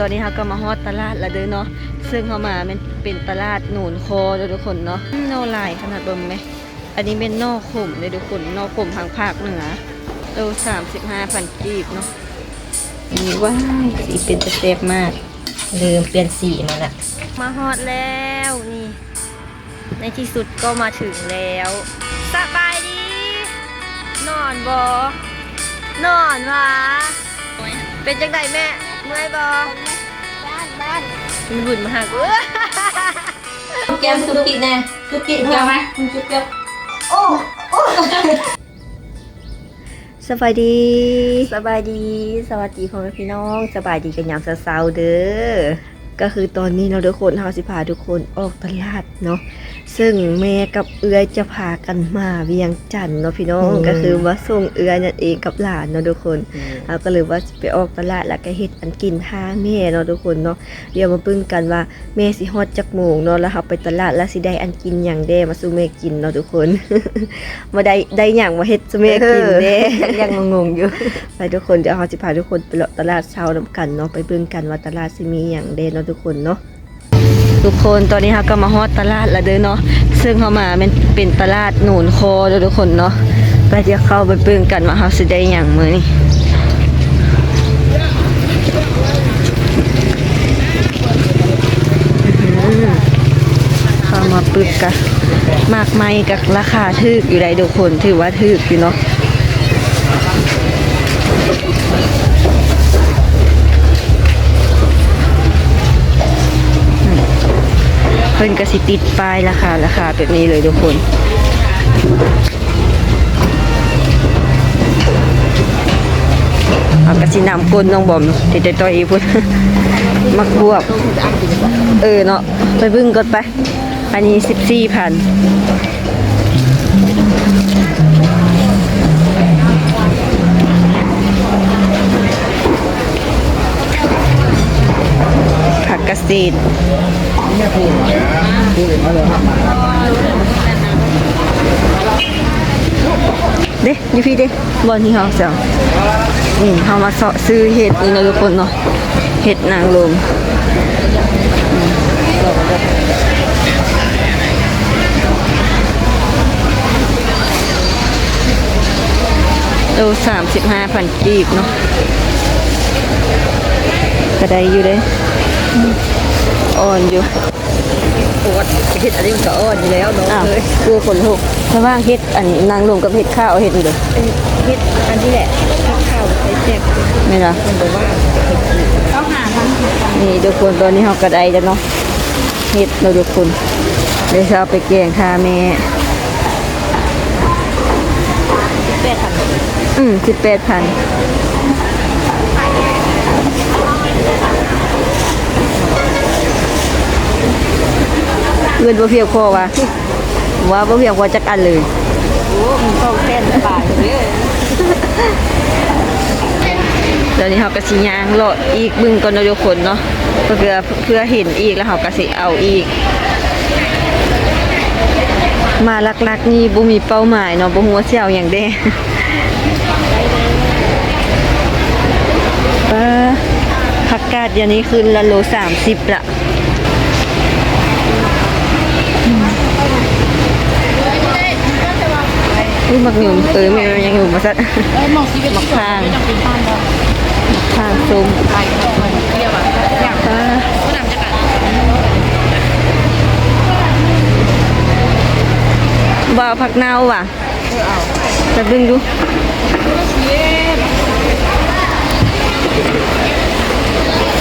ตอนนี้เราก็มาฮอดตลาดแล้วเด้อเนาะซึ่งเขามาเป็นตลาดหนูนคอเด้อทุกคนเนาะโนลายขนาดเบิ่มไหมอันนี้เป็นนอกขมเลยทุกคนนอกขมทางภาคเหนือโล35,000 กีบเนาะนี่ว้ายสีเป็นจะเซฟมากลืมเปลี่ยนสีมาละมาฮอดแล้วนี่ในที่สุดก็มาถึงแล้วสบายดีนอนบ่นอนวะเป็นจังไดแม่เมื่อยบ่บ้านมีบุญมาหากูแก้มสุกิแน่สุกิแก้มไหมสุกิโอ้สบายดีสวัสดีพ่อแม่พี่น้องสบายดีกันยามเช้าๆเด้อก็คือตอนนี้เราทุกคนเฮาสิพาทุกคนออกตลาดเนาะซึ่งแม่กับเอื้อยจะพากันมาเวียงจันทน์เนาะพี่น้องก็คือมาส่งเอื้อยนั่นเองกับหลานเนาะทุกคนเราก็เลยว่าไปออกตลาดแล้วก็เฮ็ดอันกินท่าแม่เนาะทุกคนเนาะเดี๋ยวมาปึ้งกันว่าแม่สิฮอดจักโมงเนาะแล้วเฮาไปตลาดแล้วสิได้อันกินหยังแด้มาสู่แม่กินเนาะทุกคนมาได้หยังมาเฮ็ดสู่แม่กินเด้ยังงงๆอยู่ไปทุกคนเดี๋ยวเฮาสิพาทุกคนไปเลาะตลาดเช้านำกันเนาะไปเบิ่งกันว่าตลาดสิมีหยังแด้เนาะทุกคนเนาะทุกคนตอนนี้เราก็มาฮอดตลาดแล้วเด้อเนาะซึ่งเขามาเป็นตลาดหนูนคอเด้อทุกคนเนาะไปเดี๋ยวเข้าไปเบิ่งกันว่าเฮาสิได้หยังมื้อนี้เข้ามาปึกกะมากไม้กับราคาถูกอยู่ได้ทุกคนถือว่าถูกอยู่เนาะเพิ่นก็สิติดป้ายราคาแบบนี้เลยทุกคนเอากระสินำก้นน้องบอมติดต่อยพุ่นมักบวบเนาะไปบึ้งก่อนไปอันนี้14,000ผักกระเศษเด้ยูพี่เด้บอลที่เขาเสียงนี่เขามาซื้อเห็ดนี่นะทุกคนเนาะเห็ดนางลมโล35,000 กีบเนาะกระไดอยู่เด้อ่อนอยู่ปวดเห็ดอันนี้มันก็อ่อนอยู่แล้วเนาะคือคนลูกถ้าว่างเห็ดอันนางรวมกับเห็ดข้าวเห็ดนี่เลยเฮ็ดอันที่แหละเฮ็ดข้าวใช้แซ่บไม่ล่ะมันบอกว่าต้องหาทำนี่ทุกคนตอนนี้เขากระไดแล้วเนาะเห็ดเราทุกคนเดี๋ยวจะเอาไปแกงทาแม่18,000เงินบ่เพียงพอว่าบ่เพียงพอจักอันเลยโอ้มันต้องแค่ป่าอย่างนี้ตอนนี้เขาก็สิย่างเลาะอีกบึ้งก่อนทุกคนเนาะเพื่อเห็นอีกแล้วเขาก็สิเอาอีกมาลักๆนี่บ่มีเป้าหมายเนาะบ่ฮู้ว่าสิเอาหยังเด้ผักกาดอย่างนี้คือละโล30ละมักหยุ่มแม่ยังอยู่มาสักมักข้างส้มบ่าวผักเน่าว่ะจะดึงดู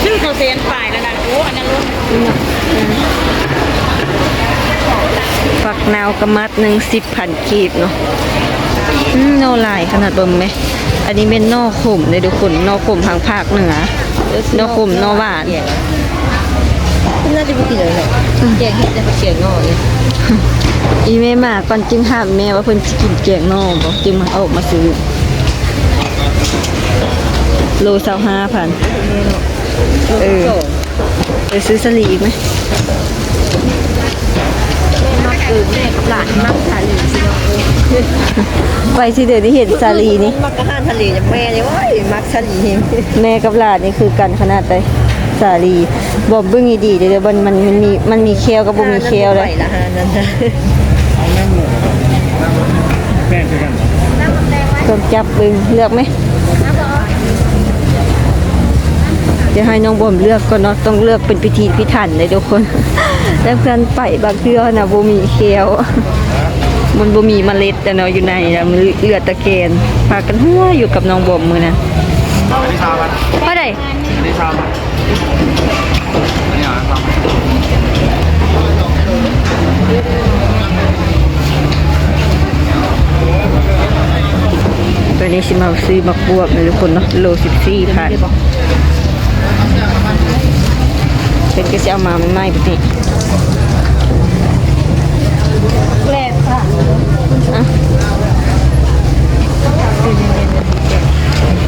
ชื่อเขาเซียนฝ่ายแล้วนะโอ้อันนั้นรู้ผักนาวกระมัดหนึ่ง10,000 กีบเนาะโนลายขนาดเบิ่มไหมอันนี้เป็นนอขมเลยทุกคนนอขมทางภาคเหนือนอขมนอหวานน่าจะไม่กินเลยแกงเห็ดแต่เขียงงอเลยอีแม่มาก่อนจึงถามแม่ว่าเพิ่นสิกินแกงนอบ่จึงมาเอาออกมาซื้อโล25,000ไปซื้อสลีอีกไหมแม่กับหลานมักทะเลสิเนาะไปสิเดี๋ยวนี้เห็นสาลีนี่มักอาหารทะเลจากแม่เลยว่ามักสลีแม่กับหลานนี่คือกันขนาดใด สาลีบ่เบิ่งให้ดีเดี๋ยวมันมีเคลกับบ่มีเคลเลย ละฮะนั่นนะ เอาแม่หมูแป้งคือกันเหรอ ต้องจับเบิ่งเลือกไหมเดี๋ยวให้น้องบ่มเลือกก่อนเนาะต้องเลือกเป็นพิธีพิถันเลยทุกคน แล้วเพื่อนไปบางเทื่อน่ะบ่มีเคลมันบ่มีเมล็ดแต่เนาะอยู่ในน่ะมันเลือดตะแกนพากันหัวอยู่กับน้องบ่มมื้อนั้น อันนี้ชาบัน เท่าใด อันนี้ชาบันอันนี้อะไรครับ ตัวนี้สิมาซื้อมักบวบเลยทุกคนเนาะโล14ค่ะเป็นก็จะเอามาไม่ไหม้แบบนี้ แรกค่ะ อ่ะ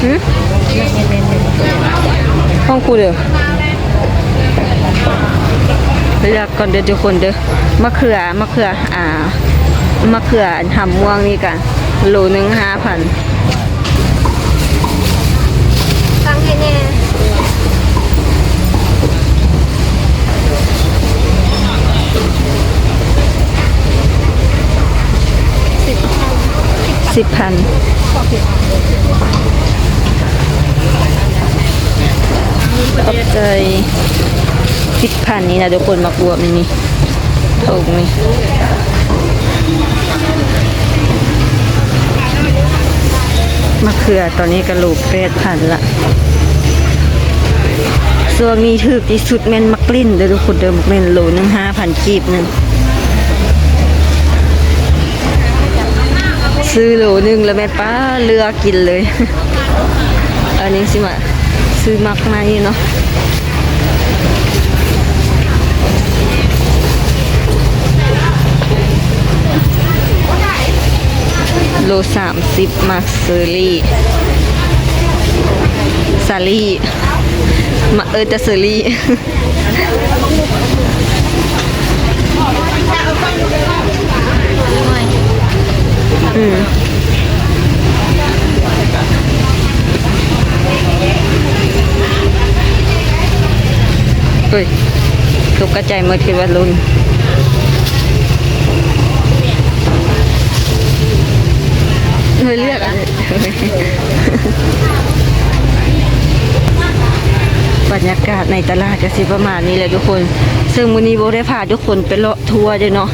หืมห้องกูเด้อเลือกก่อนเด้อทุกคนเด้อมะเขือมะเขืออันหำม่วงนี่กันโลนึง5,000 ตั้งให้แน่ 10,000ขอบใจ10,000นี่นะทุกคนมักบวบนี่ถูกนี่มะเขือตอนนี้กระโหลก8,000ละส่วนนี้ถูกที่สุดแม่นมักลิ้นเด้อทุกคนเดิมแม่นโลนึง5,000กีบนึงซื้อโลนึงแล้วแม่ป้าเลือกกินเลย อันนี้สิมาซื้อมักมานี่เนาะโล30มักเซอรี่ซาลี่มาแต่เซอรี่ อืมเฮ้ยตกกระจายหมดคิดว่าลุนเฮ้ยเลือกอะไรบรรยากาศในตลาดก็สิประมาณนี้แหละทุกคน ซึ่งมื้อนี้โบได้พาทุกคนไปเลาะทัวร์ด้วยเนาะ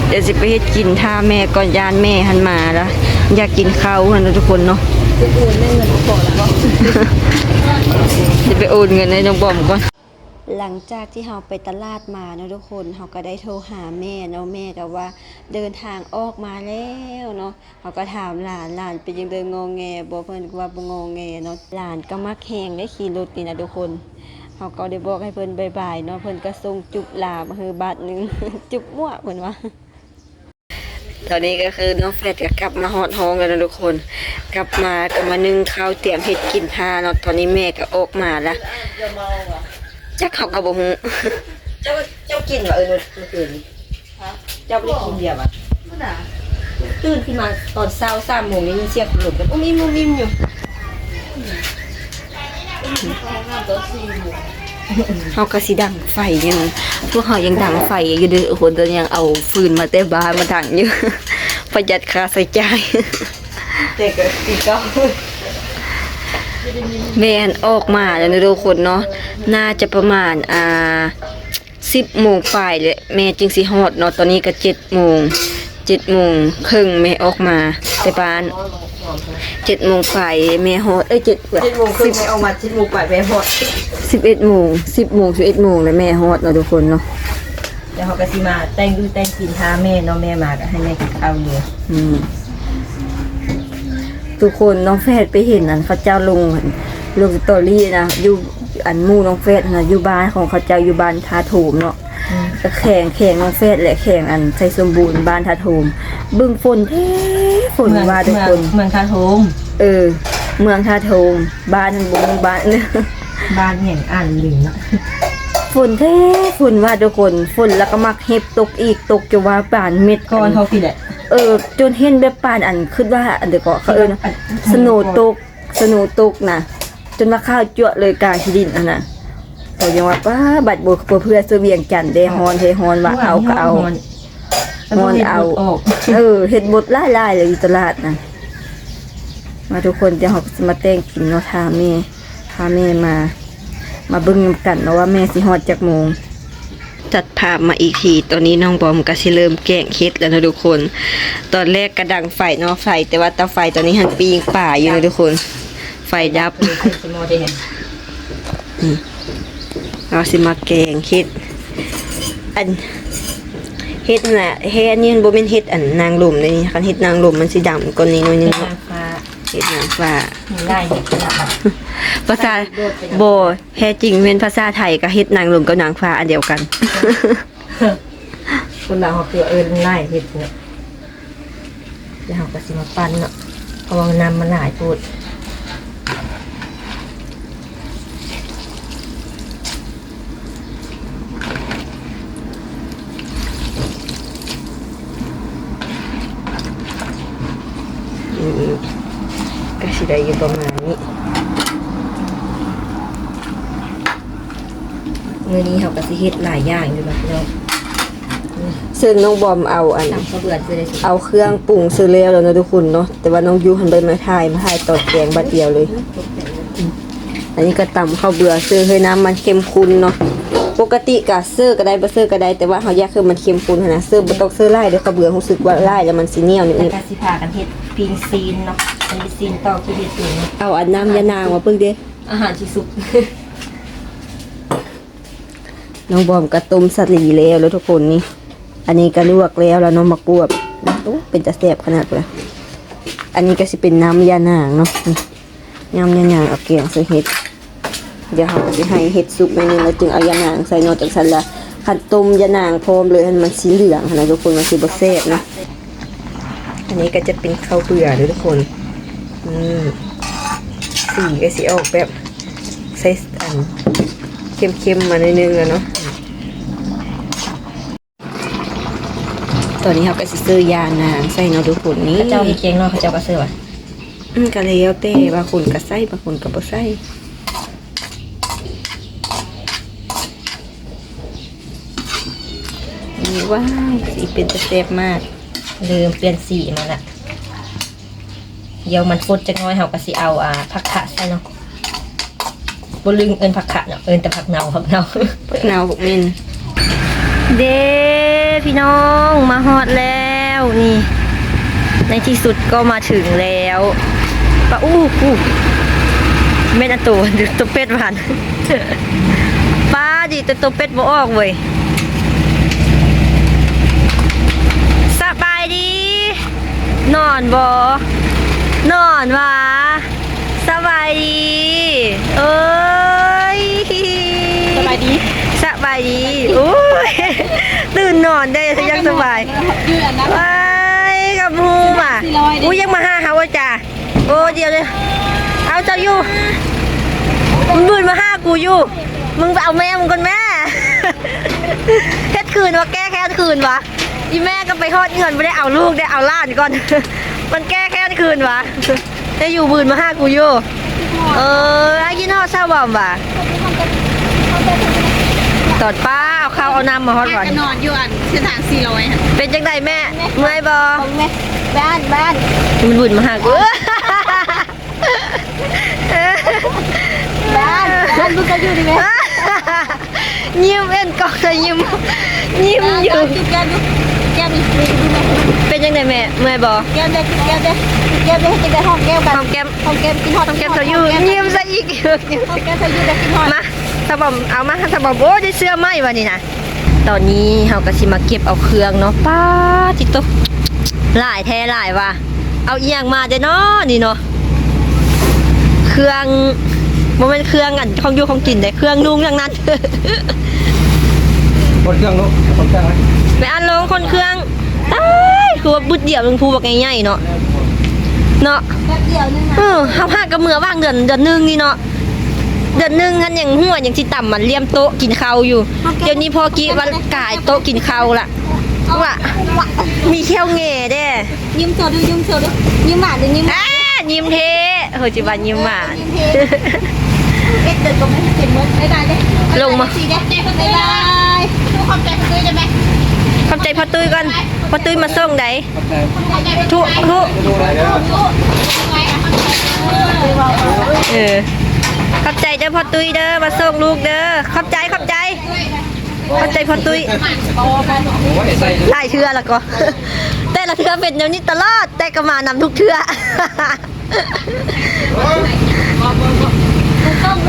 เดี๋ยวสิไปเฮ็ดกินท่าแม่ก่อนยานแม่หันมาแล้วอยากกินข้าวกันนะทุกคนเนาะ จะโอนได้เงินก่อนแล้ว จะไปโอนเงินให้น้องบอมก่อนหลังจากที่เราไปตลาดมาเนาะทุกคนเราก็ได้โทรหาแม่เนาะแม่ก็ว่าเดินทางออกมาแล้วเนาะเขาก็ถามหลานเป็นยังเดินงงแงบ่เพิ่นก็ว่าบ่งงแงเนาะหลานก็มักแข่งได้ขี่รถนี่นะทุกคนเขาก็ได้บอกให้เพิ่นบายๆเนาะเพิ่นก็ส่งจุบลามาคือบาทนึง จุบมั่วเพิ่นว่าตอนนี้ก็คือน้องแฟดก็กลับมาฮอดห้องแล้วนะทุกคน กลับมาก็มานึ่งข้าวเตรียมเฮ็ดกินทาเนาะตอนนี้แม่ก็ออกมาแล้วจักเขาก็บ่ฮู้ เจ้ากินวะเมื่อคืนเจ้าไม่ได้กินเบียร์วะตื่นขึ้นมาตอนเช้า3 โมงนี่ยินเสียงหลุดกันอุ้มอิ่มอยู่ เฮาก็สิดังไฟยังพวกเฮายังดังไฟอยู่เด้อคนเดินยังเอาฟืนมาแต่บ้านมาดังอยู่ ประหยัดค่าใช้จ่าย แต่ก็ตีก็ แม่นออกมาแล้วนะทุกคนเนาะน่าจะประมาณ10 โมงปลายเลยแม่จึงสิฮอดเนาะตอนนี้ก็7 โมง7 โมงครึ่งแม่ออกมาแต่บ้าน7 โมงปลายแม่ฮอด7 โมงครึ่งไม่เอามา7 โมงปลายไปหอด 11 โมง10 โมง11 โมงแล้วแม่ฮอดเนาะทุกคนเนาะ เดี๋ยวเขาก็สิมาแต่งกินท่าแม่เนาะแม่มาก็ให้แม่กินข้าวอยู่ ทุกคนน้องแฟดไปเห็นอันเขาเจ้าลงสตอรี่นะอยู่อันหมู่น้องแฟดนะอยู่บ้านของเขาเจ้าอยู่บ้านทาโถมเนาะก็แข่งน้องแฟดแหละแข่งอันใจสมบูรณ์บ้านทาโถมเบิ่งฝนแท้ฝนว่าทุกคน เมืองคาโทม เมืองทาโถมบ้านบุงบ้านเนี่ย บ้านแห่งอ่านหลิง ฝนแท้ฝนว่าทุกคนฝนแล้วก็มักเห็บตกอีกตกจะว่าป่านเม็ด ก้อนเขาพี่แหละ จนเห็นแบบป่านอันคิดว่าอันเดี๋ยวก็เขานะสโนว์ตกนะจนว่าข้าวจั่วเลยกลางที่ดินอันน่ะ เขายังว่าป้าบัดบ่เพื่อซื้อเวียงจันทน์เด้ฮอนเฮฮอนว่าเอาก็เอาฮอนเอาเฮ็ดบดหลายๆเลยอยู่ตลาดน่ะมาทุกคนจะเฮาสิมาแต่งกินเนาะพาแม่มาเบิ่งนำกันเนาะว่าแม่สิฮอดจักโมงจัดภาพมาอีกทีตอนนี้น้องบอมก็สิเริ่มแกงเฮ็ดแล้วนะทุกคนตอนแรกกระดังไฟเนาะไฟแต่ว่าเตาไฟตอนนี้หันปีงป่าอยู่นะทุกคนไฟดับเราสิมาแกงเฮ็ดอันเฮ็ดน่ะเฮ็ดอันนี้มันบ่แม่นเฮ็ดอันนางลมเลยคันเฮ็ดนางลมมันสิดำกว่านี้หน่อยนึงเนาะเฮ็ดนางฟ้า ได้เห็ดขนาด ภาษาบ่แท้จริงเป็นภาษาไทยก็เฮ็ดนางลมกับนางฟ้าอันเดียวกัน คนเราคือไล่เห็ดเนี่ยแล้วเราก็สิมาปั้นเนาะเพราะว่าน้ำมันหลายพูดก็สิได้อยู่ประมาณนี้มื้อนี้เราก็สิเฮ็ดหลายอย่างอยู่นะพี่น้องซึ่งน้องบอมเอาอัน น้ำข้าวเบื่อจะได้สุก เอาเครื่องปรุงซื้อแล้วนะทุกคนเนาะแต่ว่าน้องยูหันไปมาถ่ายตอดแกงบัดเดียวเลยอันนี้ก็ตำข้าวเบื่อซื้อให้น้ำมันเข้มข้นเนาะปกติก็ซื้อก็ได้บ่ซื้อก็ได้แต่ว่าเฮาอยากคือมันเข้มข้นนะซื้อบ่ต้องซื้อหลายเดี๋ยวข้าวเบื่อรู้สึกว่าหลายแล้วมันสิเหนียวนิด แล้ว นึง ก็สิพากันเห็ดปิงซีนเนาะอันนี้ซีนต่อคือเห็ดตุ๋นเนาะ เอาอันน้ำยานางมาเพิ่งเด้ อาหารที่สุก น้องบอมก็ต้มสลีแล้วทุกคนนี่อันนี้ก็ลวกแล้วน้องมักบวบโอ้เป็นจะแซ่บขนาดเลยอันนี้ก็สิเป็นน้ำยานางเนาะน้ำยานางเอาแกงใส่เห็ดเดี๋ยวเราจะให้เห็ดสุกในนี้แล้วจึงเอายานางใส่นอกจากสันละขัดต้มยานางพร้อมเลยให้มันสีเหลืองนะทุกคนมันสีบแซ่บนะอันนี้ก็จะเป็นข้าวเบื่อเลยทุกคนสีก็สีออกแบบใส่อันเข้มๆมาหน่อยนึงแล้วเนาะตอนนี้เราก็สิซื้อยานางใส่เนาะทุกคนนี่ เจ้าเคียงเนาะเขาเจ้าก็เสือ ก็แล้วแต่บางคนก็ใส่บางคนก็บ่ใส่นี่ว้าวสีเป็นจะแซ่บมาก ลืมเปลี่ยนสีมาละเดี๋ยวมันฟดจักหน้อยเขาก็สิเอาผักขะใส่เนาะบ่ลืมผักขะเนาะแต่ผักเนา พวกนาวพวกเม่นเด้พี่น้องมาฮอดแล้วนี่ในที่สุดก็มาถึงแล้วปะอู้เม็ดอันตัวตัวเป็ดผ่าน ป้าดิแต่ตัวเป็ดบ่ออกเว้ยสบายดีนอนบ่นอนวะสบายดีเอ้ยสบายดีโอ้ยตื่นนอนได้ซะยังสบายไปกับฮูม่ะกูยังมาหาเขาว่าจ้ะโอ้เดี๋ยวเลยเอาเจ้าอยู่มึงบืนมาห้ากูอยู่มึงไปเอาแม่มึงก่อนแม่ เฮ็ดคืนวะแก้แค้นคืนวะอีแม่ก็ไปทอดเงินไม่ได้เอาลูกได้เอาล้านก่อน มันแก้แค้นคืนวะได้อยู่บืนมาห้ากูอยู่ไอ้กินทอดเช้าบ่มวะตอดป้าเอาข้าวเอาน้ำมาฮอดก่อน นอนอยู่อันเส้นทาง400ค่ะ เป็นจังไดแม่เมื่อยบ่ บ้าน มันบืนมาห้ากู บ้านลูกก็อยู่ดีไหม ยิ้มเอ็นก็จะยิ้มอยู่ แก้มดูแก้มดูไหม เป็นยังไงแม่เมื่อยบ่ แก้มได้ให้กินได้ห้องแก้มกัน หอมแก้ม ห้องแก้มกินหอม แก้มเธออยู่ยิ้มซะอีก ห้องแก้มเธออยู่ได้กินหอม มาสบอมเอามาสบอมโอ้ได้เสื้อไหมวะนี่นะตอนนี้เราก็สิมาเก็บเอาเครื่องเนาะป้าจิตตหลายแท้หลายว่ะเอาอีหยังมาเด้เนาะนี่เนาะเครื่องบ่แม่นเครื่องอันของอยู่ของกินได้เครื่องนุ่งทั้งนั้น คนเครื่องลูกคนเครื่องไหม ไปอันลงคนเครื่องตายคือว่าบุดเดี่ยวนึงพูบักใหญ่ๆเนาะเนาะ แป๊บเดียวนึงนะ เฮาพากับมือว่างเดือนนึงนี่เนาะเดือนนึงกันอย่างหัวอย่างที่ต่ำมันเลี่ยมโต๊ะกินข้าวอยู่เดี๋ยวนี้พอกี้วันกายโต๊ะกินข้าวละว่ามีแค่วแง่เด้ ยิ้มโชว์ดูยิ้มหวานดูยิ้ม ยิ้มเทเฮ้ยจิบันยิ้มหวาน เอ็ดเดินก็ไม่เห็นเหมือนไม่ได้เลย ลงมา สีแดงเจ๊คนได้ทุกคนใจคนได้ไหม ขอบใจพ่อตุ้ยก่อนพ่อตุ้ยมาส่งได เข้าใจ ทุ ดูอะไรเด้อ ขอบใจเด้อพ่อตุ้ยเด้อมาส่งลูกเด้อขอบใจพ่อตุ้ย โอ้ยใส่ หลายเทื่อแล้วก็ แต่ละเทื่อเป็นอย่างนี้ตลอดแต่ก็มานำทุกเทื่อ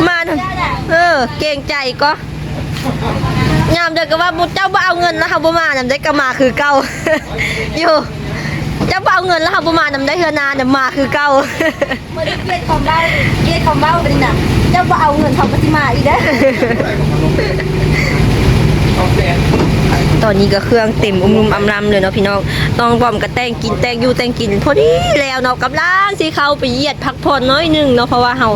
มาเก่งใจก็ยามเด็กก็ว่าบุเจ้าบ่เอาเงินแล้วเขาบ่มานำได้ก็มาคือเก่า อยู่เจ้าบ่เอาเงินแล้วเขาบ่มานำได้เฮือนานำมาคือเก่า เมื่อได้เกลียดของเบ้าเป็นน่ะเจ้าบ่เอาเงินเขาก็สิมาอีกเด้อ เอาแฟน ตอนนี้ก็เครื่องเต็มอุ้มๆอำลำเลยเนาะพี่น้องต้องบอมก็แต่งกินแต่งอยู่แต่งกินพอดีแล้วเนาะกำลังสิเข้าไปเหยียดพักผ่อนน้อยหนึงเนาะเพราะว่าเฮา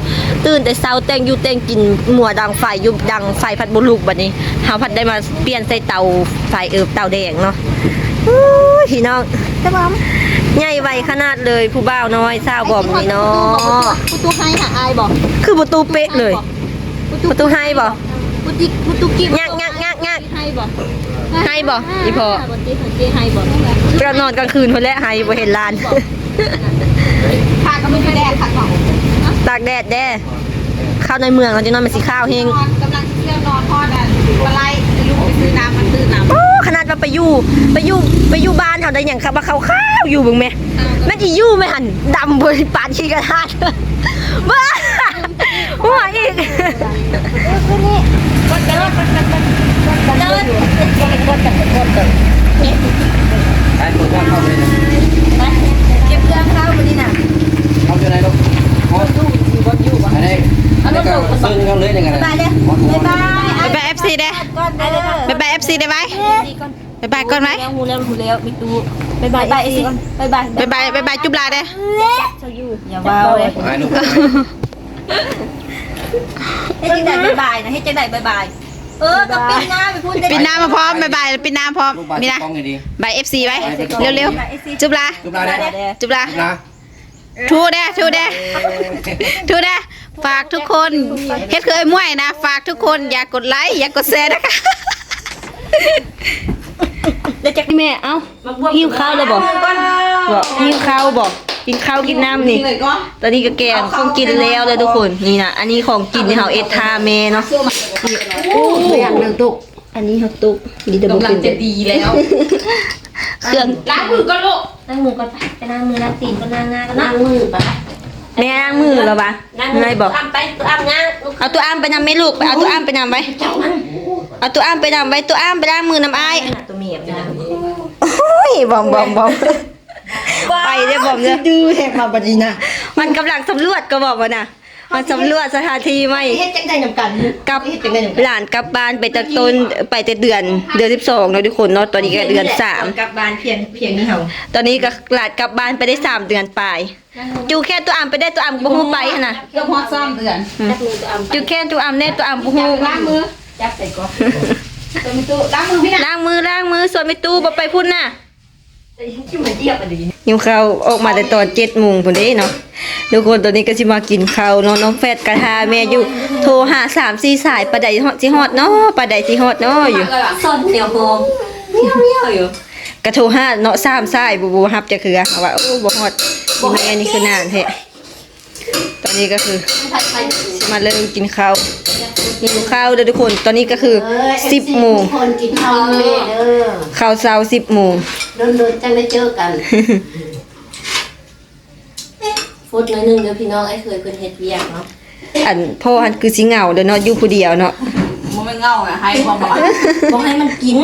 ตื่นแต่เช้าแต่งอยู่แต่งกินหมัวดังไฟอยู่ดังไฟพัดบ่ลุกบัดนี้เฮาพัดได้มาเปลี่ยนใส่เตาไฟเตาแดงเนาะอู้ยพี่น้อง จะบอม ใหญ่ไวขนาดเลยผู้บ่าวน้อยสาวบอมนี่เนาะ ประตูให้หาอายบอก คือประตูเป๊ะเลยประตูให้บ่ ประตูกิ๊บ งัก ให้บอก ให้บ่อีพอ ประตูให้บอก เรานอนกลางคืนพุ่นแหละให้บ่เห็นลาน ขาก็ไม่ได้แดดขาของ ตากแดดแด้ข้าวในเมืองเราจะนอนเป็นสีข้าวเฮง กำลังเที่ยวนอนทอดอ่ะปลาไหลลูกไปซื้อน้ำมันตื้อน้ำ โอ้ขนาดว่าไปอยู่บ้านเขาได้อย่างครับว่าข้าวอยู่บึงแม่แม่ที่อยู่ไม่หันดำบนปานขี้กระทาดบ้าหัวอีก ใส่ตัวเข้าไปเลย เก็บเครื่องเข้าวันนี้น่ะ เข้าอยู่ไหนลูกโอ้ยอันนี้ซึ่งเขาเลยยังไง ไปเลยบ๊ายบาย ไปเอฟซีได้ ก่อนไปเลย ไปเอฟซีได้ไหมไปก่อนไหม หูแล้วบิ๊กตูบ๊ายบายบ๊ายบาย ไปจุ๊บลาได้ อย่าว้าวเลย ไปลูก ให้จังได้บ๊ายบายนะให้จังได้บ๊ายบายกับปีหน้าไปพูด ปิดน้ำมาพร้อมบายปิดน้ำพร้อม ลูกบาด นี่นะ ต้องไงดี บายเอฟซีไว้เร็วๆจุ๊บลา ลูกบาดได้ จุ๊บลา นะ ทูได้ฝากทุกคนเฮ็ดเคยม่วยนะฝากทุกคนอย่ากดไลค์อย่ากดแชร์นะคะ เดี๋ยวจักแม่เอ้าหิวข้าวเลยบอกหิวข้าวบอกกินข้าวกินน้ำนี่ตอนนี้ก็แกงของกินแล้วเลยทุกคนนี่นะอันนี้ของกินที่เขาเอทาเมเนาะโอ้อย่างหนึ่งตุกอันนี้เขาตุกดีเดบเป็นจะดีแล้วเครื่อง ล้างมือก่อนลูก นั่งมือก่อนไปนั่งมือนั่งตีนก็นั่งหน้าก็นั่งมือไป แม่ล้างมือแล้วปะไงบอก อ้ำไปตัวอ้ำนั่ง เอาตัวอ้ามไปนำไหมลูกไปเอาตัวอ้ามไปนำไว้เอาตัวอ้ามไปนำไว้ตัวอ้ามไปล้างมือนำอ้าย ตัวเมียไปนั่ง โอ้ยบอมไปเด้อบอมเด้อดูแหกมาบัดนี้นะมันกำลังสำรวจก็บอกว่านะมันสำรวจสถานที่ไม่ เฮ็ดจังได้นำกัน กับหลานกลับบ้านไปแต่ต้นไปแต่เดือน12เนาะทุกคนเนาะตอนนี้ก็เดือน3 กลับบ้านเพียงนี่เฮา ตอนนี้ก็หลานกลับบ้านไปได้3เดือนปลายจูแค่ตัวอ้ํไปได้ตัวอ้ํบ่ฮู้ไปหั่นน่ะ ก็พอซ้ำเดือน จับมือตัวอ้ำ จูแค่ตัวอ้ํแน่ตัวอ้ํบ่ฮู้ ล้างมือ จับใส่ก่อน ตัวมีตู้ล้างมือพี่นะ ล้างมือส่วนไม่ตู้บ่ไปพุ่นน่ะ ที่มันเยียบอ่ะดิ หิวข้าวออกมาแต่ตอน7:00 นพุ่นเด้เนาะทุกคนตอนนี้ก็สิมากินข้าวเนาะน้องแฟดกะทาแม่อยู่โทรหา3-4สายปะใดสิฮอดเนาะปะใดสิฮอดเนาะอยู่ ซ่อนเหนียวโฮมเมียวอยู่ กระโทรหาเนาะ3สายบ่ฮับจะคือว่าโอ้บ่ฮอดแม่นี่คือนานแท้ตอนนี้ก็คือ ผัดไทย มาเริ่มกินข้าวหิวข้าวเด้อทุกคนตอนนี้ก็คือ10 โมง คนกินข้าวแม่เด้อ ข้าวเช้า10 โมง โดนๆจังได้เจอกันฟุดหน่อยหนึงเด้อพี่น้องไอ้เคยเพิ่นเฮ็ดเวียกเนาะ อันพ่อหันคือสิเหงาเด้อเนาะอยู่ผู้เดียวเนาะ มันไม่เงาอ่ะให้ความหวาน บอกให้มันกิน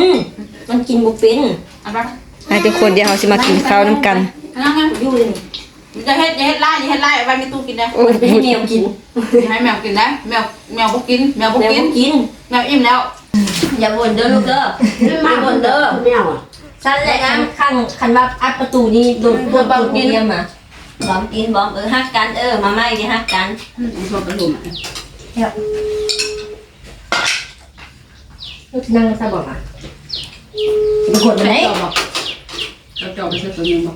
บ่เป็น อันนั้น ให้ทุกคนเดี๋ยวเราสิมากินข้าวนํกัน นั่ง อยู่เลย จะเฮ็ดไล่เอาไว้ในตู้กินได้ โอ้ย ให้แมวกิน ให้แมวกินนะแมวบ่กินแมวบ่ แมว กิน กิน แมวอิ่มแล้ว อย่าบ่นเด้อลูกเด้อมาบ่นเด้อ แมวอ่ะ ฉันแหละคันว่าอัดประตูนี่โดนกินเยี่ยมอ่ะบอมกินบอมฮักกันมาไม่ดิฮักกัน ชอบกระดุม ลูกนั่งซะบอกอ่ะบางคนไหน เราจอบไปซื้อตัวนึงบอก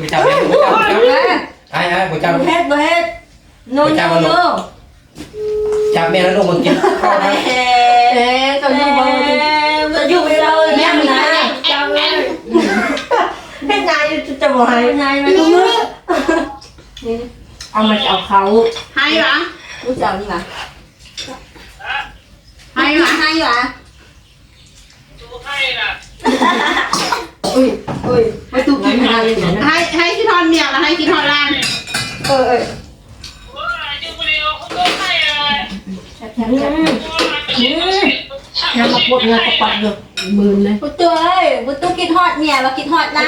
ไปจับเลยไปจับไอ้ผมจับ เฮ็ด โนโนโน จับแม่แล้วลงมากินข้าวนะ จะอยู่ไปเราแม่ไม่ได้จับเลยให้นายจะบอกให้นายมาดูมือเอามาเอาเขา ให้หรอ ลูกสาวนี่มา ให้หรอ ให้หรอ อุ้ยไม่ถูกกินอะไรเลยนะ ให้กินทอนเมียแล้วให้กินทอนล่าง ยังมาปวดเงินกระปัดเลยมือเลย ปุตตัวเอ้ยปุตตัวกินฮอดเนี่ยว่ากินฮอดนะ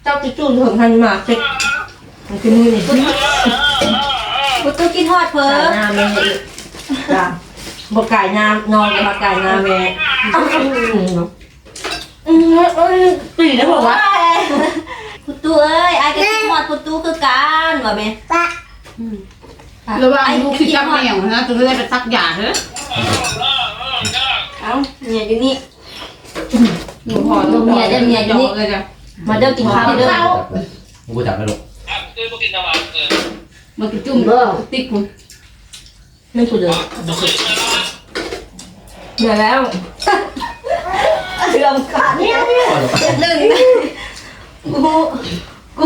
เจ้าจุ่มถึงทันมาเช็คมันคือมือนี่ปุตตัวกินฮอดเพิ่มน้ำแม่จ้ะบอกไก่น้ำนอนกับไก่น้ำแม่ตีแล้วบอกว่าปุตตัวเอ้ยไอ้กินฮอดปุตตัวคือการว่าแม่ ระวังลูกคิดกับแมวนะตัวเลยไปซักหยาเถอะ เอ้าเนี่ยอยู่นี่ หนูพอลูกเมียจะเมียอยู่นี่เลยจ้ะ มาเด้อกินข้าวเด้อ กูจับไปลูก มันกินจุ่มติ๊กผม ไม่พูดเลยเดี๋ยวแล้วเรื่องการเนี่ยเรื่องนี้กู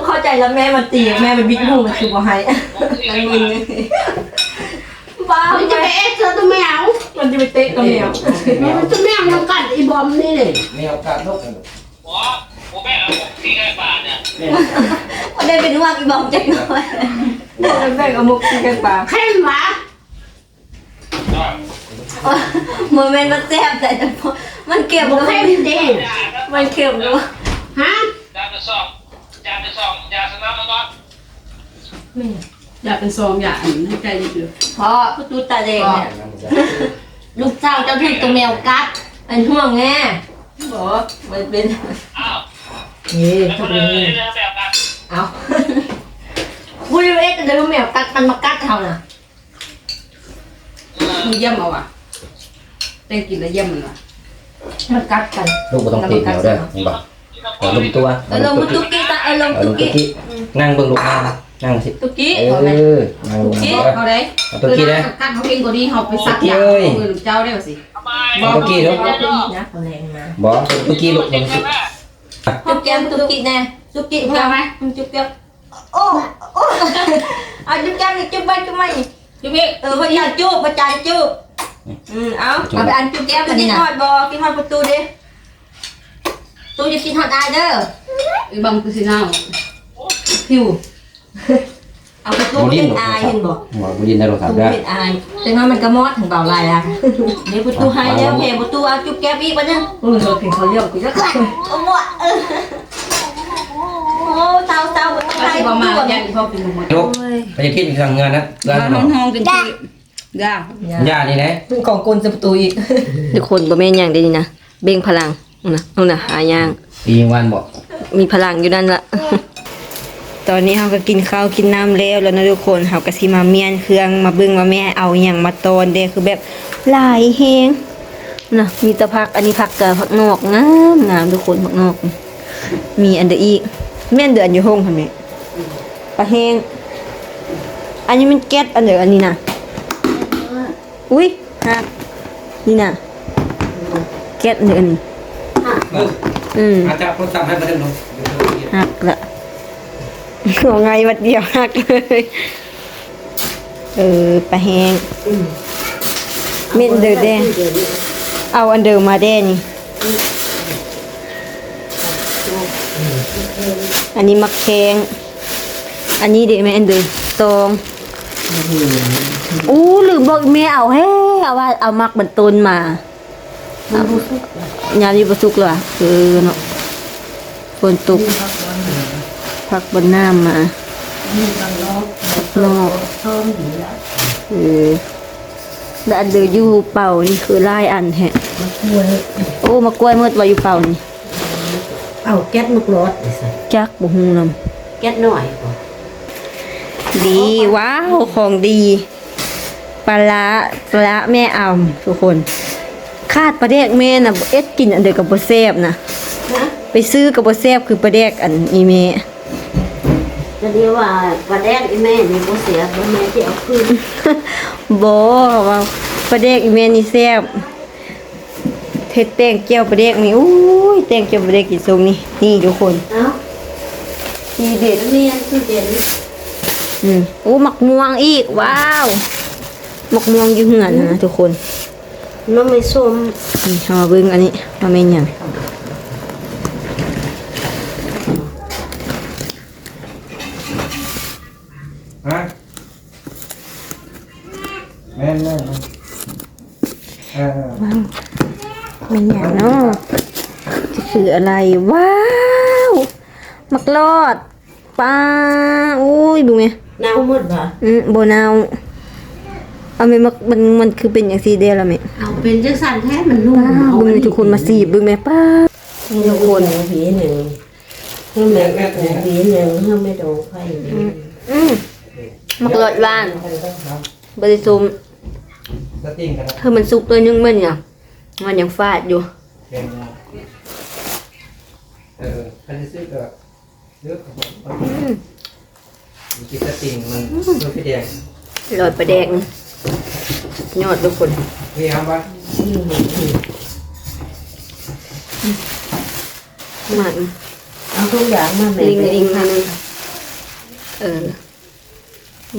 เข้าใจแล้วแม่มันตีแม่มันบิ๊กฮูมันคือบ่ให้มันมึนบ้า มันจะไปเอ็กซ์ตัวแมว มันจะไปเตะกับแมว มันจะแมวมันกัดอีบอมนี่เลย ไม่เอาการลูก มันได้เป็นว่าอีบอมจักหน่อยแบ่งเอามุกกินกันป่า เข้มหวะ โมเมนต์มันแซ่บแต่มันเก็บ บอก แล้ว เข้มเด้ง มันเก็บแล้ว ฮะ ยาสนับแล้วก็ อยากเป็นซองอยากให้ใจดีอยู่ พอประตูตาแดงเนี่ยลูกเจ้าเจ้าที่ตัวแมวกัดเป็นห่วงแง่บอกมันเป็น อ้าว นี่ แล้ว ตั ก็ ว เล นี้ ยแบบกัน เอาพูดเอ๊ะแต่เดี๋ยวแมวกัดมันมากัดเขาน่ะ มีเยี่ยมเอาอ่ะเต้นกินแล้วเยี่ยมมันว่ะ มันกัดกัน ลูกก็ต้องตีเดียวได้มึงบอกลงตัว ลงตุกกี้ตาลง ล ตุ ง ก ตัว กี้ กี้นั่งเบิ่งลูกนั่งสิ ตุกกี้ เออนั่งลง เอาได้ เอาตัวกี้นะ กัดเขาเองก็ดีเขาไปซักยาเอาเงินเจ้าได้ป่ะสิ ทำไม เอาตัวกี้ลูก นะเขาแรงมา บอกตัวกี้ลูกลงสิ จุ๊บแก้มตุกกี้แน่จุ๊บกี้จุ๊บไหมจุ๊บแก้มโอ้เอาจุ๊บแก้มนี่จุ๊บไปจุ๊บไป จุ๊บพี่ พระจันทร์จุ๊บพระจันทร์จุ๊บเอาไปอันจุ๊บแก้มกินฮอดบอกินฮอดประตูดิตูจะกินฮอดได้เด้อ อีบอมคือสิน้า ผิวเอาประตูเป็นอายเห็นบอก หัวกูยินได้โทรศัพ ตู ท์ได้ เป็นอายแต่ว่ามันกระมอดถึงเบาลายละเดี๋ยวประตูให้แล้วเพประตูเอาจุ๊บแก้มอีกปะเนี่ยเออเห็นเขาเรียกกูจะกลับโอ้โหโอ้เตาประตู ก็ ให้ สิบอมมา ก่อน ยันพ่อเป็นหมด ลูกไปจะคิดทางงานนะงาน ห้องกันที่ย่า ย่านี่นะ ของกลจะประตูอีก ทุกคนบ่แม่นอย่างเดียวนี่นะเบ่งพลังนะหายาง ปีวันบอก มีพลังอยู่นั่นละ ตอนนี้เราก็กินข้าวกินน้ำแล้วนะทุกคนเราก็สิมาเมียนเครื่องมาเบิ่งว่าแม่เอาอหย่างมาตอนเด้คือแบบหลายแฮงนะมีแตะผักอันนี้ผักกับผักนอกงามทุกคนผักนอก มีอันเดออีกแม่นเดือนอยู่ห้องค่ะแม่ปลาแห้งอันนี้มันแก๊สอันเดออันนี้นะอุ้ยฮักนี่นะแก๊สอันเดออันนี้ อาจจะคนสั่งให้มาเดินลง หักละเอาไงวัดเดียวหักเลยปลาแห้งเม็ดเดือดแดงเอาอันเดิมมาแดงนี่อันนี้มักแข้งอันนี้เด็กแม่อันเดิมตองลืมบอกแม่เอาให้เอาว่าเอามักบรรตุนมายามอยู่ประสุกเหรอเนาะฝนตกพักบนน้ำมานอกแล้วอันเดืออยู่เป่านี่คือไล่อันแฮะโอ้มากล้วยมืดว่าอยู่เป่านี่ เอาแก๊สมุกรถ จักบุหูน แก๊สหน่อย ำดีว้าวของดีปลาร้าแม่อำทุกคนคาดปลาแดกแม่น่ะเอ็ดกินอันเดียวกับบ่แซ่บนะไปซื้อกับบ่แซ่บคือปลาแดกอันอีเม จะเรียกว่าปลาแดกอีแม่นี่บ่เสียบ่แม่ที่เอาคืน โบว่าปลาเด็กอีเมนี่แซ่บเทศแตงเจียวปลาเด็กนี่อุ้ยแตงเจียวปลาเด็กกินทรงนี่นี่ทุกคน เอ้า ทีเด็ด เรียนคือเด่น โอ้หมักม่วงอีกว้าวหมักม่วงอยู่เหือนนะทุกคน น้องไม่ส้ม นี่เอามาเบิ่งอันนี้มาเป็นหยัง ฮะแม่นแม่นเออ ว้าวเป็นหยังเนาะจะคืออะไรว้าวหมักลอดปลาอุ้ยดูไหม หนาวหมดบ่ โบนาวเอาไหมมันคือเป็นอย่างสีเดียวละไหม เอาเป็นจังสั่นแท้มันนุ่ม บึงเลยทุกคนมาสีบึงไหมป้า ทุกคนผีหนึ่งให้แม่ก็ผีหนึ่งให้แม่ดองไฟหนึ่ง หมักลอดว่านบริสุม สติงกันนะ เธอมันสุกตัวนึงมันเนี่ยมันยังฟาดอยู่ เป็นคันที่ซื้อก็เลือกของผมกินสติงมันตัวพี่แดง ลอยประแดกนี่ยอดทุกคน พี่ครับว่า หมัก เอาทุกอย่างมาแม่ ลิงอันนึง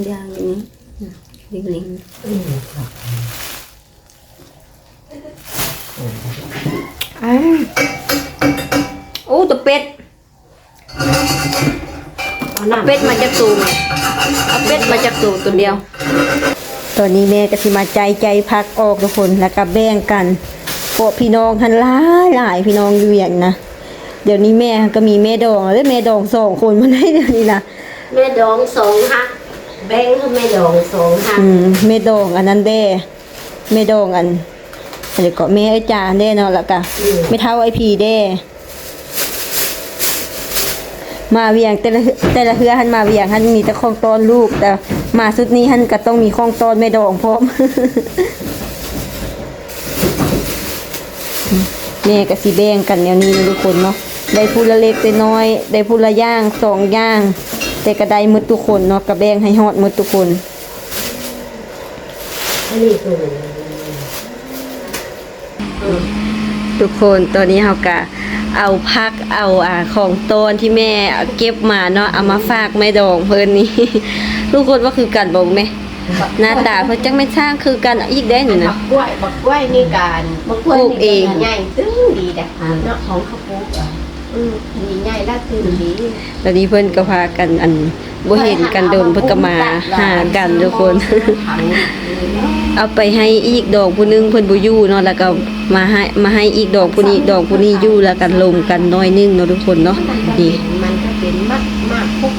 อย่างนี้ลิงโอ้ตัวเป็ด เอาน้ำ เป็ดมาจากตูมเอาเป็ดมาจากตูมตัวเดียว ตอนนี้แม่ก็สิมาใจพักออกทุกคนแล้วก็แบ่งกันพวกพี่น้องทันหลายพี่น้องอยู่อย่างนะเดี๋ยวนี้แม่ก็มีแม่ดองแล้วแม่ดอง2 คนมาได้เดี๋ยวนี้นะ แม่ดอง2ฮักแบงค์ให้แม่ดอง2ฮัก แม่ดองอันนั้นเด้แม่ดองอันเดี๋ยวก็แม่ไอ้จานเด้เนาะแล้วก็ไม่เท่าไอพีเด้มาเวียงแต่ละเฮือหันมาเวียงหันมีแต่ของตอนลูกแต่มาสุดนี้หันก็ต้องมีของตอนแม่ดองพร้อม แม่ก็สิแบ่งกันแนวนี้นะทุกคนเนาะได้พูละเล็กได้น้อยได้พูละย่าง2 ย่าง แต่ก็ได้หมดทุกคนเนาะก็แบ่งให้ฮอดหมดทุกคน อันนี้คือ ทุกคนตอนนี้เราก็เอาพักเอาของต้นที่แม่เก็บมาเนาะเอามาฝากแม่ดองเพิ่นนี่ ทุกคนว่าคือกันบอกไหมหน้าตาเพิ่นจังไม่ช่างคือกันอีกได้นี่นะ บักกล้วยนี่การบักกล้วย ปลูกเอง ใหญ่ตึ้งดีแต่เนาะของเขาปลูกอ่ะนี่ใหญ่ละตึ้งดี ตอนนี้เพิ่นก็พากันบ่เห็นกันโดนเพิ่นก็มาหากันทุกคน เอาไปให้อีกดอกผู้หนึงเพิ่นบ่อยู่เนาะแล้วก็มาให้อีกดอกผู้นี้ดอกผู้นี้อยู่แล้วกันลมกันน้อยนึงเนาะทุกคนเนาะนี่ มันก็เป็นมากพวก